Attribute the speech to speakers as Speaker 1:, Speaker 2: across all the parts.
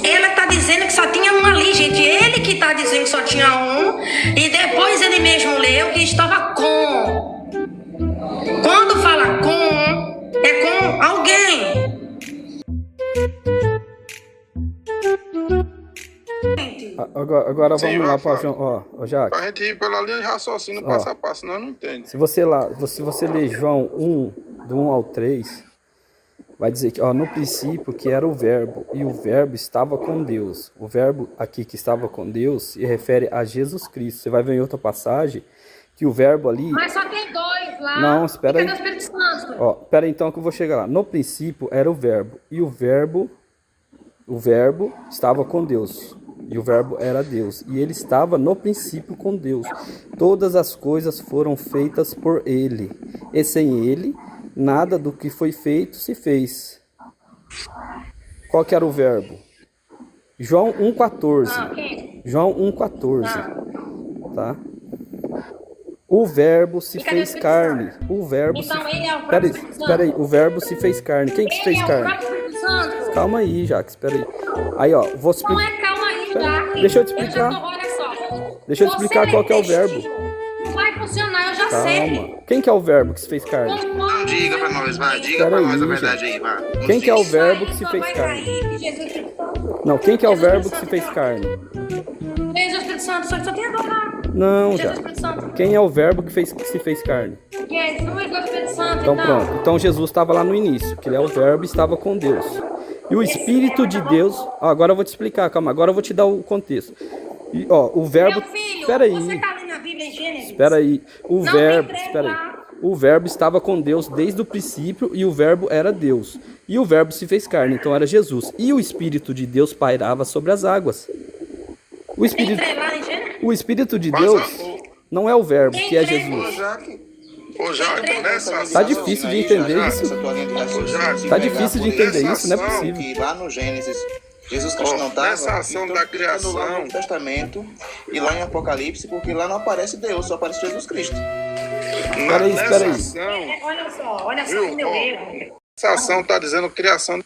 Speaker 1: Ela tá dizendo que só tinha um ali, gente. Ele que tá dizendo que só tinha um. E depois ele mesmo leu que estava com. Quando fala com, é com alguém.
Speaker 2: Agora
Speaker 3: Sim,
Speaker 2: vamos lá,
Speaker 3: Rafael.
Speaker 2: João. Ó, Jaque.
Speaker 3: Pra gente ir pela linha de raciocínio passo a passo, senão não entende.
Speaker 2: Se você ler João 1, do 1 ao 3, vai dizer que, no princípio que era o verbo, e o verbo estava com Deus. O verbo aqui que estava com Deus se refere a Jesus Cristo. Você vai ver em outra passagem que o verbo ali...
Speaker 1: Mas só tem dois lá.
Speaker 2: Não, espera aí.
Speaker 1: Cadê o Espírito Santo?
Speaker 2: Espera aí então que eu vou chegar lá. No princípio era o verbo, e o verbo estava com Deus. E o verbo era Deus, e ele estava no princípio com Deus. Todas as coisas foram feitas por ele, e sem ele, nada do que foi feito se fez. Qual que era o verbo? João 1,14. João 1,14. Tá? O verbo se fez carne. O verbo
Speaker 1: Então
Speaker 2: se...
Speaker 1: ele é o próprio Espírito Santo.
Speaker 2: Espera aí, o verbo se fez carne. Quem que se fez
Speaker 1: Ele é o
Speaker 2: carne?
Speaker 1: próprio Espírito Santo.
Speaker 2: Calma aí, Jaque, espera aí. Aí, vou
Speaker 1: Não
Speaker 2: explicar.
Speaker 1: é calma aí, Jaque.
Speaker 2: Deixa eu te explicar.
Speaker 1: Olha só.
Speaker 2: Deixa eu te explicar qual que é o verbo.
Speaker 1: Não vai funcionar, eu já sei.
Speaker 2: Calma. Quem que é o verbo que se fez carne?
Speaker 3: Não, diga pra nós, vai. Diga
Speaker 2: Espera
Speaker 3: pra
Speaker 2: aí,
Speaker 3: nós a
Speaker 2: gente.
Speaker 3: verdade aí, vai.
Speaker 2: Quem que é o verbo que se fez carne? Não, quem que é o verbo que se fez carne?
Speaker 1: Jesus Espírito Santo, só tem agora lá.
Speaker 2: Não,
Speaker 1: Jesus
Speaker 2: já.
Speaker 1: Espírito Santo.
Speaker 2: Quem é o verbo que se fez carne?
Speaker 1: Jesus do Espírito Santo,
Speaker 2: Então pronto. Então Jesus estava lá no início, que ele é o verbo e estava com Deus. E o Espírito de Deus... agora eu vou te explicar, calma. Agora eu vou te dar o contexto. E, o verbo...
Speaker 1: Meu filho,
Speaker 2: Espera aí.
Speaker 1: você tá lendo a Bíblia em Gênesis?
Speaker 2: Espera aí. O
Speaker 1: Não
Speaker 2: verbo...
Speaker 1: tem treino
Speaker 2: Espera aí.
Speaker 1: lá.
Speaker 2: O verbo estava com Deus desde o princípio e o verbo era Deus. E o verbo se fez carne, então era Jesus. E o Espírito de Deus pairava sobre as águas. O
Speaker 1: Tem
Speaker 2: Espírito,
Speaker 1: treino lá em Gênesis?
Speaker 2: o Espírito de Deus não é o verbo, que é
Speaker 3: Ô,
Speaker 2: Jesus.
Speaker 3: Jaque. Ô, Jaque, nessa
Speaker 2: Tá difícil de entender isso. Tá difícil de entender isso, não é possível.
Speaker 4: Que lá no Gênesis, Jesus Cristo não estava
Speaker 3: nessa ação da criação.
Speaker 4: lá no Novo Testamento e lá em Apocalipse, porque lá não aparece Deus, só aparece Jesus Cristo.
Speaker 2: Espera aí.
Speaker 1: Olha só o meu erro.
Speaker 3: Essa ação tá dizendo criação.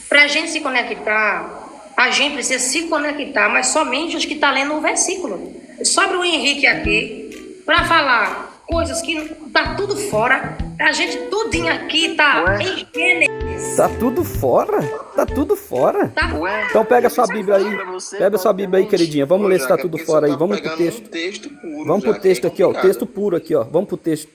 Speaker 1: Pra gente se conectar, a gente precisa se conectar, mas somente os que estão lendo o versículo. Sobre o Henrique aqui, para falar coisas que tá tudo fora, a gente tudinho aqui tá em Gênesis.
Speaker 2: Tá tudo fora? Tá tudo fora?
Speaker 1: Tá fora.
Speaker 2: Então pega sua Bíblia aí. Pega sua Bíblia aí, queridinha. Vamos ler se tá tudo fora aí. Vamos pro texto. Vamos pro texto aqui, ó. Texto puro aqui, ó. Vamos pro texto.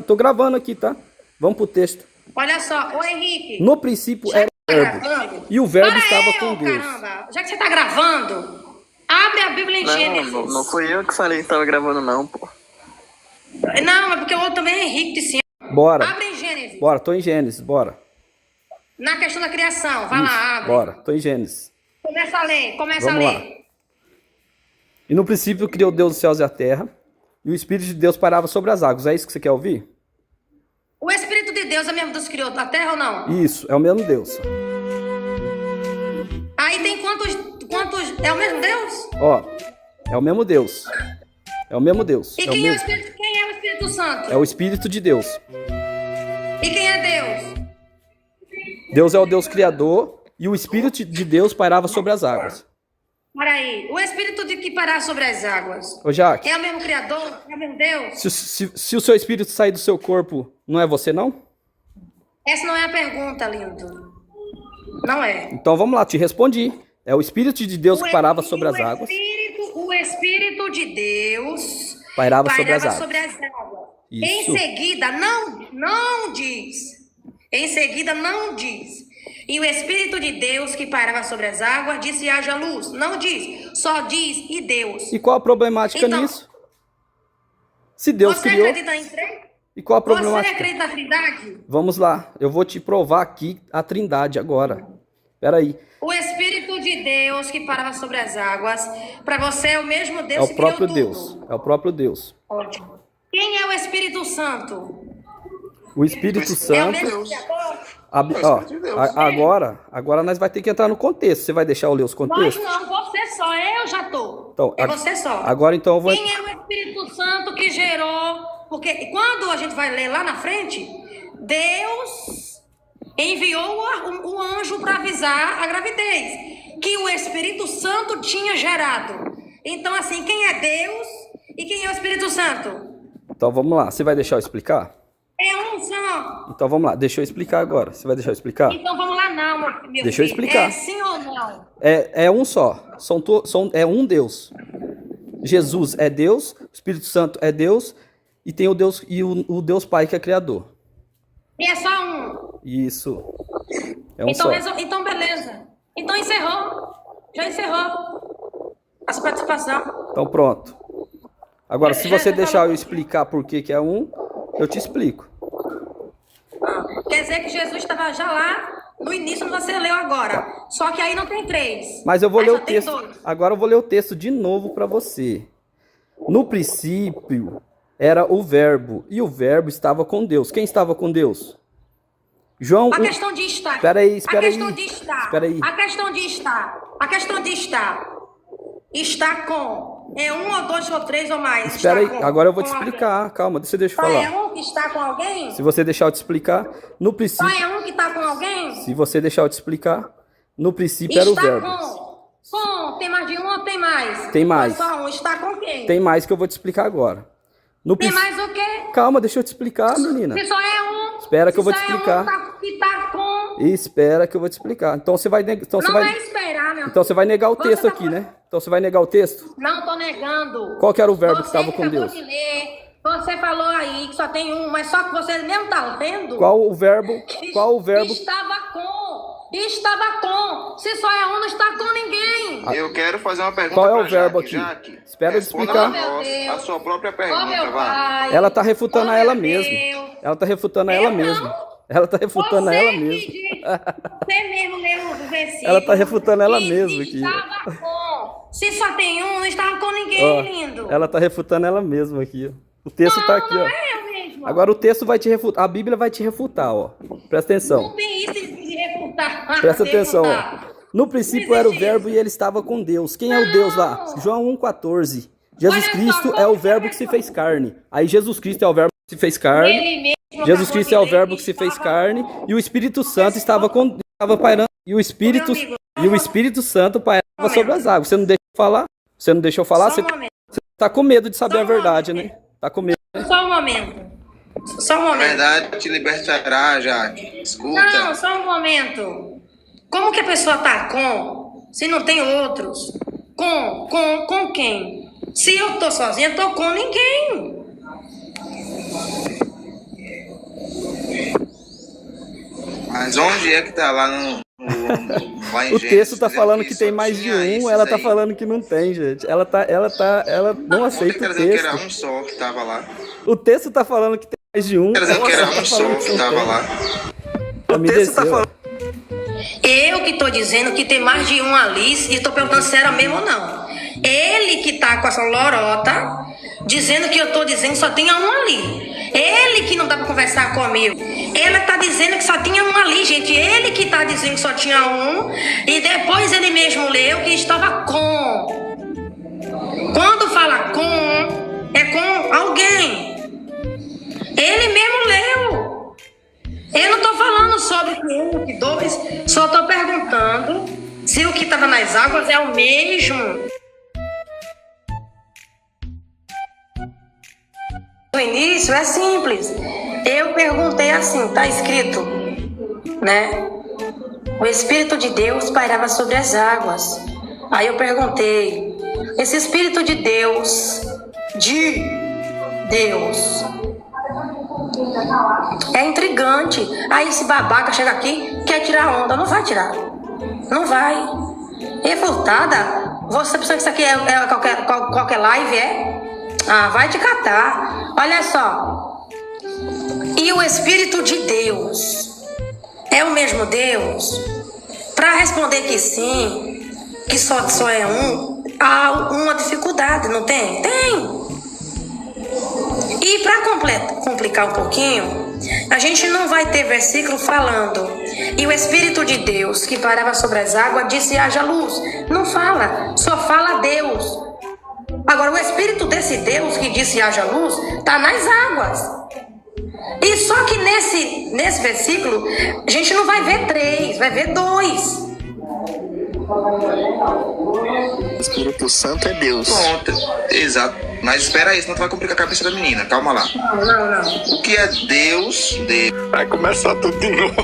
Speaker 2: Tô gravando aqui, tá? Vamos pro texto.
Speaker 1: Olha só, ô Henrique.
Speaker 2: No princípio era o verbo. E o verbo estava com Deus.
Speaker 1: Caramba, já que você tá gravando, abre a Bíblia em Gênesis.
Speaker 5: Não fui eu que falei que tava gravando não, pô.
Speaker 1: Não, mas porque o outro também é Henrique de cima.
Speaker 2: Bora.
Speaker 1: Abre em Gênesis.
Speaker 2: Bora, tô em Gênesis, bora.
Speaker 1: Na questão da criação, vai lá, abre.
Speaker 2: Bora, tô em Gênesis.
Speaker 1: Começa a ler,
Speaker 2: Vamos lá. E no princípio criou Deus os céus e a terra, e o Espírito de Deus parava sobre as águas. É isso que você quer ouvir?
Speaker 1: O Espírito de Deus é mesmo Deus que criou a terra ou não?
Speaker 2: Isso, é o mesmo Deus.
Speaker 1: Aí tem quantos... É o mesmo Deus?
Speaker 2: É o mesmo Deus. É o mesmo Deus.
Speaker 1: E quem é o Espírito Santo?
Speaker 2: É o Espírito de Deus.
Speaker 1: E quem é Deus?
Speaker 2: Deus é o Deus Criador, e o Espírito de Deus pairava sobre as águas.
Speaker 1: Peraí, o Espírito de que parar sobre as águas
Speaker 2: Ô, Jaque,
Speaker 1: é o mesmo Criador? É o mesmo Deus?
Speaker 2: se o seu espírito sair do seu corpo, não é você, não?
Speaker 1: Essa não é a pergunta, lindo. Não é.
Speaker 2: Então vamos lá, te respondi. É o Espírito de Deus que parava sobre as águas.
Speaker 1: O Espírito de Deus
Speaker 2: Pairava sobre as águas.
Speaker 1: Em
Speaker 2: Isso.
Speaker 1: seguida, não diz. Em seguida, não diz. E o Espírito de Deus que pairava sobre as águas disse: haja luz. Não diz. Só diz e Deus.
Speaker 2: E qual a problemática
Speaker 1: Então,
Speaker 2: nisso? Se Deus
Speaker 1: Você
Speaker 2: criou.
Speaker 1: acredita em três?
Speaker 2: E qual a
Speaker 1: Você
Speaker 2: problemática?
Speaker 1: acredita na Trindade?
Speaker 2: Vamos lá, eu vou te provar aqui a Trindade agora. Espera aí.
Speaker 1: O Espírito de Deus que parava sobre as águas, para você é o mesmo
Speaker 2: É
Speaker 1: Deus
Speaker 2: o
Speaker 1: que
Speaker 2: próprio
Speaker 1: criou
Speaker 2: Deus.
Speaker 1: tudo.
Speaker 2: É o próprio Deus.
Speaker 1: Ótimo. Quem é o Espírito Santo?
Speaker 2: O Espírito
Speaker 1: É o
Speaker 2: Santo.
Speaker 1: mesmo Criador?
Speaker 2: Agora nós vai ter que entrar no contexto. Você vai deixar eu ler os
Speaker 1: Mas
Speaker 2: contextos?
Speaker 1: não, você só, eu já tô.
Speaker 2: Então,
Speaker 1: É você só.
Speaker 2: Agora então eu vou.
Speaker 1: Quem é o Espírito Santo que gerou? Porque quando a gente vai ler lá na frente, Deus enviou o anjo para avisar a gravidez, que o Espírito Santo tinha gerado. Então, assim, quem é Deus e quem é o Espírito Santo?
Speaker 2: Então vamos lá, você vai deixar eu explicar?
Speaker 1: É um só.
Speaker 2: Então vamos lá, deixa eu explicar agora. Você vai deixar eu explicar?
Speaker 1: Então vamos lá, não, meu filho.
Speaker 2: Deixa eu explicar.
Speaker 1: É sim ou não?
Speaker 2: É um só. É um Deus. Jesus é Deus, o Espírito Santo é Deus, e tem o Deus e o Deus Pai que é Criador.
Speaker 1: E é só um.
Speaker 2: Isso. É um
Speaker 1: Então,
Speaker 2: só.
Speaker 1: então, beleza. Então encerrou. Já encerrou a sua participação.
Speaker 2: Então pronto. Agora, se você deixar eu explicar por que é um, eu te explico.
Speaker 1: Quer dizer que Jesus estava já lá no início, você leu agora. Só que aí não tem 3.
Speaker 2: Mas eu vou
Speaker 1: Aí
Speaker 2: ler
Speaker 1: só
Speaker 2: o
Speaker 1: tem
Speaker 2: texto.
Speaker 1: 2.
Speaker 2: Agora eu vou ler o texto de novo para você. No princípio era o verbo, e o verbo estava com Deus. Quem estava com Deus? João.
Speaker 1: A questão de estar.
Speaker 2: Espera aí.
Speaker 1: A questão de estar.
Speaker 2: Espera aí.
Speaker 1: A questão de estar. A questão de estar. Estar com. É um ou dois ou três ou mais.
Speaker 2: Espera aí.
Speaker 1: Com,
Speaker 2: agora eu vou te
Speaker 1: alguém.
Speaker 2: explicar. Calma, deixa eu
Speaker 1: Só
Speaker 2: falar.
Speaker 1: é um que está com alguém?
Speaker 2: Se você deixar eu te explicar, no
Speaker 1: Só
Speaker 2: princípio.
Speaker 1: é um que está com alguém?
Speaker 2: Se você deixar eu te explicar, no princípio era o
Speaker 1: Está
Speaker 2: verbo.
Speaker 1: com. Tem mais de um ou tem mais?
Speaker 2: Tem mais.
Speaker 1: Ou só um. Está com quem?
Speaker 2: Tem mais que eu vou te explicar agora. No
Speaker 1: Tem
Speaker 2: princípio.
Speaker 1: mais o quê?
Speaker 2: Calma, deixa eu te explicar, menina.
Speaker 1: Se só é um.
Speaker 2: Espera que eu vou te
Speaker 1: Se só
Speaker 2: explicar.
Speaker 1: É um que tá com.
Speaker 2: Espera que eu vou te explicar. Então você vai
Speaker 1: Não vai esperar, meu.
Speaker 2: Então você vai negar o
Speaker 1: Você
Speaker 2: texto
Speaker 1: tá
Speaker 2: aqui, né? Então você vai negar o texto?
Speaker 1: Não tô negando.
Speaker 2: Qual que era o verbo que
Speaker 1: Você
Speaker 2: estava com
Speaker 1: acabou
Speaker 2: Deus?
Speaker 1: de ler, você falou aí que só tem um, mas só que você mesmo tá lendo.
Speaker 2: Qual o verbo? Qual o verbo?
Speaker 1: Estava com. Estava com. Se só é um, não está com ninguém.
Speaker 3: Eu quero fazer uma pergunta.
Speaker 2: Qual é o
Speaker 3: pra
Speaker 2: verbo
Speaker 3: Jaque.
Speaker 2: aqui?
Speaker 3: Jaque,
Speaker 2: Espera eu
Speaker 3: responda
Speaker 2: explicar.
Speaker 3: pra nós
Speaker 1: Oh, meu Deus.
Speaker 3: a sua própria
Speaker 1: Ó,
Speaker 3: pergunta,
Speaker 1: meu
Speaker 3: vai.
Speaker 1: pai.
Speaker 2: Ela tá refutando
Speaker 1: Oh,
Speaker 2: a ela
Speaker 1: meu
Speaker 2: mesma.
Speaker 1: Deus.
Speaker 2: Ela tá refutando a
Speaker 1: Eu
Speaker 2: ela
Speaker 1: não.
Speaker 2: mesma. Ela tá refutando a
Speaker 1: Você
Speaker 2: ela
Speaker 1: que
Speaker 2: mesma.
Speaker 1: você mesmo leu o versículo.
Speaker 2: Ela tá refutando ela
Speaker 1: e
Speaker 2: mesma aqui.
Speaker 1: Estava com. Se só tem um, não estava com ninguém,
Speaker 2: Ó,
Speaker 1: lindo.
Speaker 2: ela tá refutando ela mesma aqui, ó. O texto tá aqui,
Speaker 1: não
Speaker 2: ó.
Speaker 1: é eu mesmo.
Speaker 2: Agora o texto vai te refutar. A Bíblia vai te refutar, ó. Presta atenção.
Speaker 1: Não tem isso de refutar.
Speaker 2: Presta atenção,
Speaker 1: refutar.
Speaker 2: ó. No princípio
Speaker 1: Não
Speaker 2: era o
Speaker 1: existe
Speaker 2: verbo
Speaker 1: isso.
Speaker 2: e ele estava com Deus. Quem é o Deus lá? João 1,14. Jesus
Speaker 1: Olha
Speaker 2: Cristo
Speaker 1: só,
Speaker 2: é o
Speaker 1: como
Speaker 2: verbo que se fez carne. Aí Jesus Cristo é o verbo que se fez carne.
Speaker 1: Ele mesmo
Speaker 2: Jesus
Speaker 1: acabou
Speaker 2: Cristo
Speaker 1: de
Speaker 2: é o
Speaker 1: ler
Speaker 2: verbo que se fez
Speaker 1: estava
Speaker 2: carne. E o Espírito Santo estava pairando. E o Espírito Santo pairava sobre as águas. Você não deixa eu falar? Você não deixa eu falar?
Speaker 1: Só
Speaker 2: Você
Speaker 1: um momento.
Speaker 2: tá com medo de saber
Speaker 1: Só
Speaker 2: a
Speaker 1: um
Speaker 2: verdade,
Speaker 1: momento.
Speaker 2: né? Tá com medo.
Speaker 1: Só um momento. Só um
Speaker 3: A
Speaker 1: momento.
Speaker 3: verdade te libertará, Jaque. Escuta.
Speaker 1: Não, só um momento. Como que a pessoa tá com, se não tem outros? Com quem? Se eu tô sozinha, eu tô com ninguém.
Speaker 3: Mas onde é que tá lá lá em
Speaker 2: O
Speaker 3: Gênesis,
Speaker 2: texto tá
Speaker 3: dizendo
Speaker 2: falando que
Speaker 3: só
Speaker 2: tem mais de
Speaker 3: tinha
Speaker 2: um,
Speaker 3: esses
Speaker 2: ela tá
Speaker 3: aí?
Speaker 2: falando que não tem, gente. Ela não
Speaker 3: Ontem
Speaker 2: aceita
Speaker 3: quer
Speaker 2: o
Speaker 3: dizer que era
Speaker 2: texto.
Speaker 3: um só que tava lá.
Speaker 2: O texto tá falando que tem mais de um.
Speaker 3: Quer dizer que era
Speaker 2: ela tá
Speaker 3: um só
Speaker 2: falando
Speaker 3: que
Speaker 2: não
Speaker 3: tava
Speaker 2: tem.
Speaker 3: lá.
Speaker 2: Ela me
Speaker 5: texto tá
Speaker 2: desceu.
Speaker 5: falando-
Speaker 1: Eu que tô dizendo que tem mais de um ali e tô perguntando se era mesmo ou não. Ele que tá com essa lorota, dizendo que eu tô dizendo que só tinha um ali. Ele que não dá pra conversar comigo. Ela tá dizendo que só tinha um ali, gente. Ele que tá dizendo que só tinha um. E depois ele mesmo leu que estava com. Quando fala com, é com alguém. Ele mesmo leu. Eu não tô falando sobre que um, que dois. Só tô perguntando se o que estava nas águas é o mesmo. No início é simples. Eu perguntei assim, tá escrito, né? O Espírito de Deus pairava sobre as águas. Aí eu perguntei, esse Espírito de Deus, é intrigante. Aí esse babaca chega aqui, quer tirar onda. Não vai tirar. Não vai. Refutada? Você pensa que isso aqui é qualquer live, é? Ah, vai te catar. Olha só. E o Espírito de Deus é o mesmo Deus? Para responder que sim, que só é um, há uma dificuldade, não tem? Tem. E para complicar um pouquinho, a gente não vai ter versículo falando e o Espírito de Deus que parava sobre as águas disse haja luz. Não fala, só fala Deus. Agora o Espírito desse Deus que disse haja luz está nas águas. E só que nesse versículo, a gente não vai ver 3, vai ver 2.
Speaker 5: O Espírito Santo é Deus.
Speaker 3: Pronto, exato. Mas espera aí, senão tu vai complicar a cabeça da menina. Calma lá.
Speaker 1: Não.
Speaker 3: O que é Deus?
Speaker 6: Vai começar tudo de novo.